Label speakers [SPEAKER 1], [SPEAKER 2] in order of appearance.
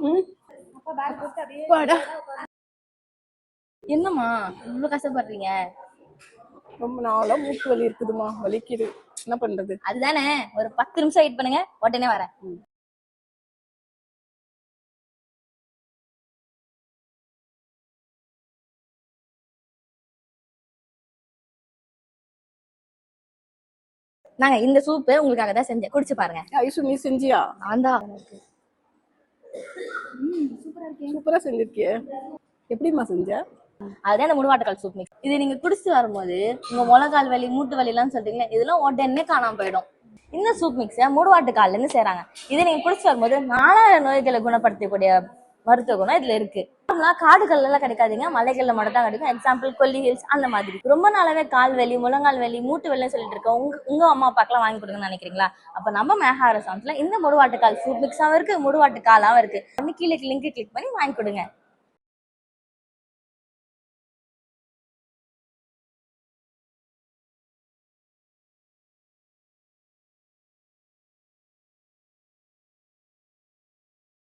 [SPEAKER 1] ம். வாடா.
[SPEAKER 2] என்னம்மா இவ்வளவு கஷ்டப்படுறீங்க?
[SPEAKER 1] ரொம்ப நாளா மூட்டு வலி இருக்குதுமா, வலிக்குது. என்ன பண்றது?
[SPEAKER 2] அதுதானே, ஒரு 10 நிமிஷம் வெயிட் பண்ணுங்க, உடனே வரேன். நாங்க இந்த சூப்பு உங்களுக்காக தான் செஞ்சேன், குடிச்சு பாருங்க.
[SPEAKER 1] ஐசு நீ செஞ்சியா?
[SPEAKER 2] ஆந்தா
[SPEAKER 1] சூப்பரா செஞ்சிருக்கியே. எப்படிம்மா செஞ்ச?
[SPEAKER 2] அதுதான் இந்த முடுவாட்டுக்கால் சூப் மிக்ஸ். இது நீங்க குடிச்சிட்டு வரும்போது உங்க முழங்கால் வலி, மூட்டு வலி எல்லாம் சொல்றீங்க, இதெல்லாம் உடனே காணாம போயிடும். இந்த சூப் மிக்ஸ முடுவாட்டுக்கால்ல இருந்து செய்றாங்க. இதை நீங்க குடிச்சிட்டு வரும்போது 4000 நோய்களை குணப்படுத்தக்கூடிய மருத்துவ குணம் இதுல இருக்கு. காடுகள்ல எல்லாம் கிடைக்காதுங்க, மலைகள்ல மட்டும் தான் கிடைக்கும். எக்ஸாம்பிள் கொல்லி ஹில்ஸ் அந்த மாதிரி. ரொம்ப நாளாவே கால் வலி, முழங்கால் வலி, மூட்டு வலின்னு சொல்லிட்டு இருக்க உங்க அம்மா அப்பாக்கெல்லாம் வாங்கி கொடுங்கன்னு நினைக்கிறீங்களா? அப்ப நம்ம மேஹா ரெசார்ட்ல இந்த முடுவாட்டுக்கால் சூப் மிக்ஸாவும் இருக்கு, முடுவாட்டுக்காலாவும் இருக்கு. கீழே லிங்க் கிளிக் பண்ணி வாங்கி கொடுங்க.